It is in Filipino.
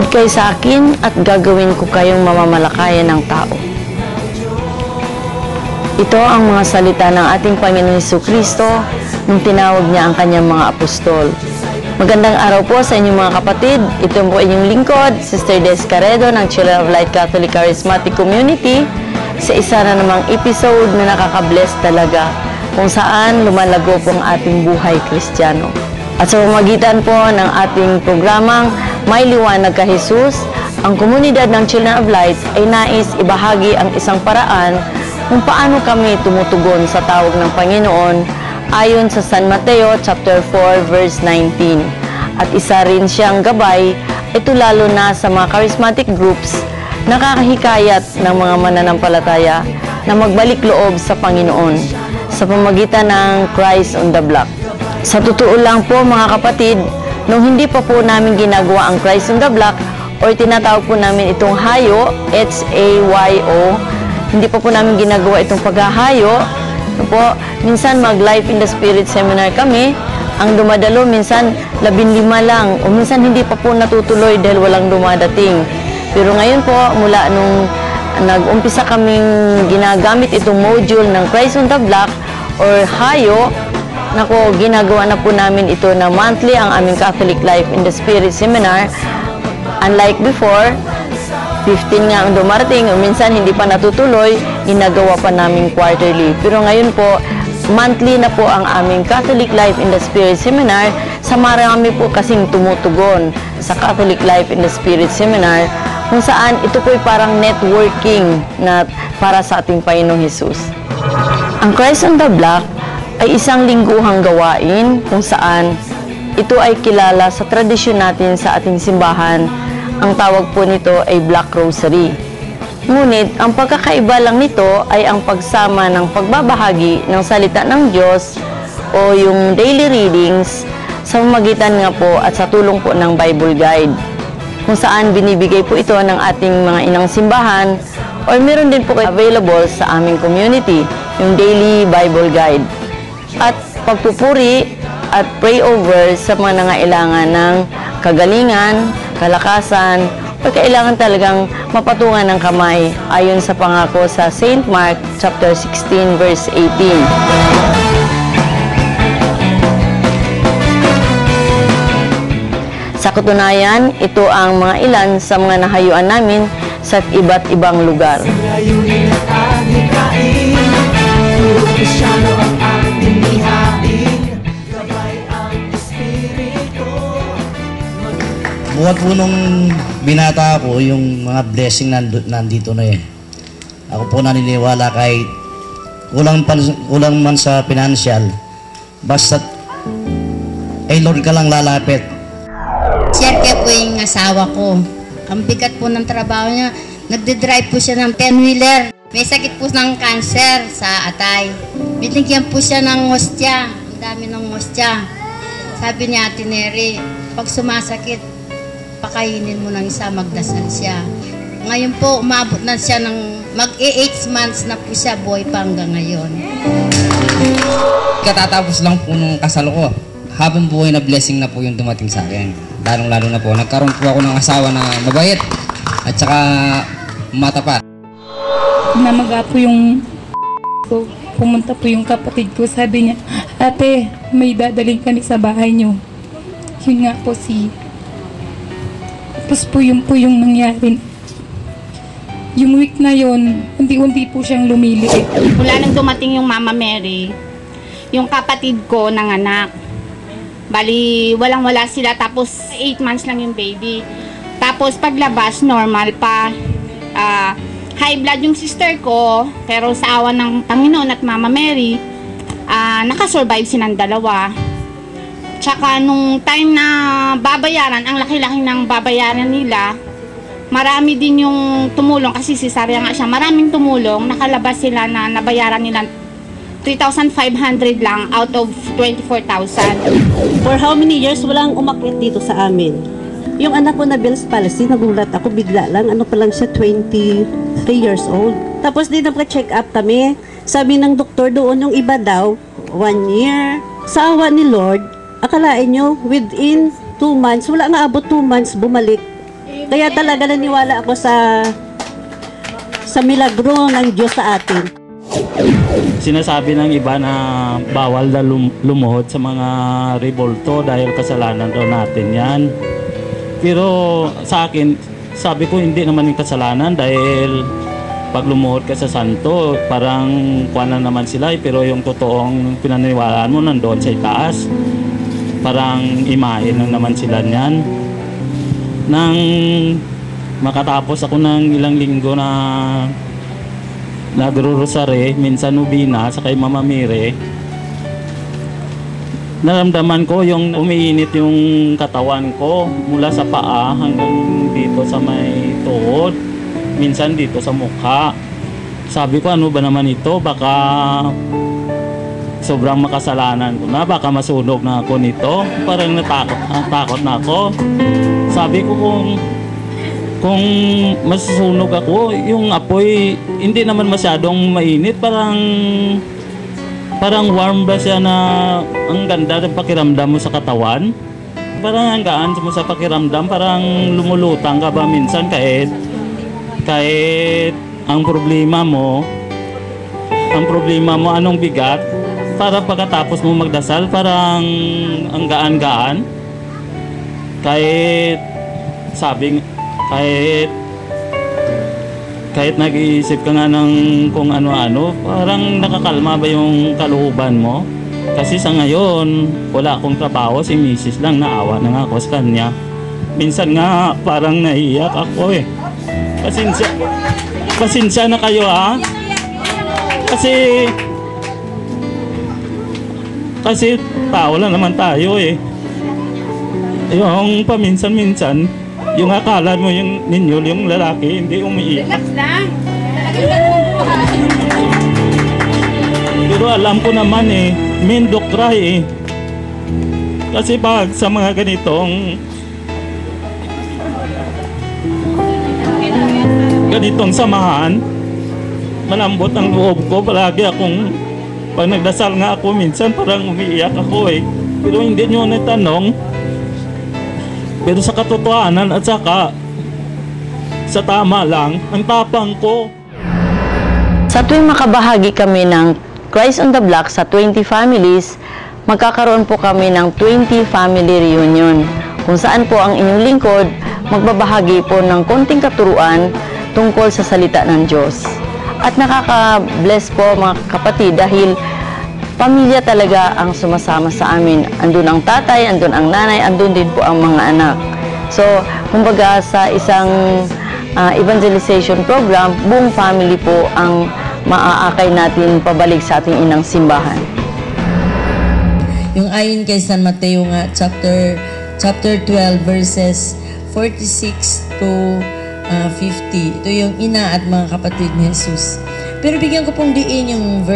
Sumunod kayo sa akin at gagawin ko kayong mamamalakayan ng tao. Ito ang mga salita ng ating Panginoon Jesucristo nung tinawag niya ang kanyang mga apostol. Magandang araw po sa inyong mga kapatid. Ito po inyong lingkod, Sister Des Caredo ng Children of Light Catholic Charismatic Community sa isa na namang episode na nakaka-bless talaga kung saan lumalago po ang ating buhay Kristiyano. At sa pamamagitan po ng ating programang May Liwanag ka Jesus, ang komunidad ng Children of Light ay nais ibahagi ang isang paraan kung paano kami tumutugon sa tawag ng Panginoon ayon sa San Mateo chapter 4 verse 19. At isa rin siyang gabay, ito lalo na sa mga charismatic groups, nakakahikayat ng mga mananampalataya na magbalik loob sa Panginoon sa pamamagitan ng Christ on the Block. Sa totoo lang po mga kapatid, nung hindi pa po namin ginagawa ang Christ on the Block or tinatawag po namin itong hayo, H-A-Y-O, hindi pa po namin ginagawa itong paghahayo. Po, minsan mag-Life in the Spirit seminar kami, ang dumadalo minsan 15 lang o minsan hindi pa po natutuloy dahil walang dumadating. Pero ngayon po, mula nung nag-umpisa kaming ginagamit itong module ng Christ on the Block or hayo, nako, ginagawa na po namin ito na monthly ang aming Catholic Life in the Spirit seminar. Unlike before, 15 nga ang dumarating o minsan hindi pa natutuloy, ginagawa pa namin quarterly. Pero ngayon po, monthly na po ang aming Catholic Life in the Spirit seminar sa marami po kasing tumutugon sa Catholic Life in the Spirit seminar kung saan ito po'y parang networking na para sa ating Panginoong Jesus. Ang Christ on the Block ay isang lingguhang gawain kung saan ito ay kilala sa tradisyon natin sa ating simbahan. Ang tawag po nito ay Black Rosary. Ngunit, ang pagkakaiba lang nito ay ang pagsama ng pagbabahagi ng salita ng Diyos o yung daily readings sa pamamagitan nga po at sa tulong po ng Bible Guide, kung saan binibigay po ito ng ating mga inang simbahan or meron din po available sa aming community, yung daily Bible Guide. At pagpupuri at pray over sa mga nangailangan ng kagalingan, kalakasan, o kailangan talagang mapatungan ng kamay ayon sa pangako sa St. Mark chapter 16 verse 18. Sa katunayan, ito ang mga ilan sa mga nahayuan namin sa iba't ibang lugar. Buhat po nung binata ako, yung mga blessing nandito na eh. Ako po naniniwala kahit kulang man sa financial, basta ay Lord ka lang lalapit. Siyempre po yung asawa ko. Ang bigat po ng trabaho niya. Nagde-drive po siya ng 10-wheeler. May sakit po ng cancer sa atay. Binigyan po siya ng hostya. Ang dami ng hostya. Sabi niya, Ate Neri, pag sumasakit, pakainin mo ng isa, magdasal siya. Ngayon po, umabot na siya ng mag-8 months na po siya, buhay pa hanggang ngayon. Katatapos lang po nung kasal ko, habang buhay na blessing na po yung dumating sa akin. Lalong-lalo na po, nagkaroon po ako ng asawa na mabait at saka matapat. Namaga po yung so, pumunta po yung kapatid ko, sabi niya, ate, may dadaling kami sa bahay niyo. Yun nga po tapos po yung nangyari. Yung week na yon, unti-unti po siyang lumiliit. Mula nang dumating yung Mama Mary, yung kapatid ko nanganak. Bali, walang-wala sila, tapos 8 months lang yung baby. Tapos paglabas, normal pa. High blood yung sister ko, pero sa awa ng Panginoon at Mama Mary, nakasurvive silang dalawa. Tsaka nung time na babayaran, ang laki-laki ng babayaran nila, marami din yung tumulong kasi cesarean nga siya. Maraming tumulong, nakalabas sila na nabayaran nila 3,500 lang out of 24,000. For how many years walang umakyat dito sa amin? Yung anak ko na Bell's palsy, nagulat ako bigla lang. Ano pa lang siya, 23 years old. Tapos din nagka-check up kami. Sabi ng doktor doon, yung iba daw, 1 year. Sa awa ni Lord, akalain nyo, within 2 months, wala nga abot 2 months, bumalik. Kaya talaga naniwala ako sa milagro ng Diyos sa atin. Sinasabi ng iba na bawal na lumuhod sa mga revolto dahil kasalanan daw natin yan. Pero sa akin, sabi ko hindi naman yung kasalanan dahil pag lumuhod ka sa santo, parang kuha na naman sila pero yung totoong pinaniniwalaan mo nandoon sa itaas. Parang imahin lang naman sila niyan. Nang makatapos ako ng ilang linggo na nagro-rosary, minsan nubina sa kay Mama Mire, naramdaman ko yung umiinit yung katawan ko mula sa paa hanggang dito sa may tuhod, minsan dito sa mukha. Sabi ko, ano ba naman ito? Baka sobrang makasalanan ko na, baka masunog na ako nito. Parang natakot na ako. Sabi ko, kung masusunog ako, yung apoy hindi naman masyadong mainit, parang warm ba siya na ang ganda ng pakiramdam mo sa katawan. Parang ang gaan mo sa pakiramdam, parang lumulutang ka ba minsan kahit ang problema mo anong bigat, para pagkatapos mo magdasal parang ang gaan-gaan. Kahit nag-iisip ka nga ng kung ano-ano, parang nakakalma ba yung kalooban mo? Kasi sa ngayon, wala akong trabaho, si Mrs. lang, naawa na nga ako sa kanya. Minsan nga, parang naiyak ako eh. Pasensya na kayo ha? Kasi tao lang naman tayo eh. Yung paminsan-minsan, yung akala mo yung ninyo, yung lalaki, hindi umiiyak. Relax lang. Pero alam ko naman eh, mindok try eh. Kasi pag sa mga ganitong samahan, malambot ang loob ko. Palagi pag nagdasal nga ako, minsan parang umiiyak ako eh. Pero hindi nyo natanong. Pero sa katotohanan at saka sa tama lang, ang tapang ko. Sa tuwing makabahagi kami ng Christ on the Block sa 20 families, magkakaroon po kami ng 20 family reunion, kung saan po ang inyong lingkod magbabahagi po ng konting katuruan tungkol sa salita ng Diyos. At nakaka-bless po mga kapatid dahil pamilya talaga ang sumasama sa amin. Andun ang tatay, andun ang nanay, andun din po ang mga anak. So, kumbaga sa isang evangelization program, buong family po ang maaakay natin pabalik sa ating inang simbahan. Yung ayon kay San Mateo nga, chapter 12 verses 46 to 50. Ito yung ina at mga kapatid ni Jesus. Pero bigyan ko pong diin yung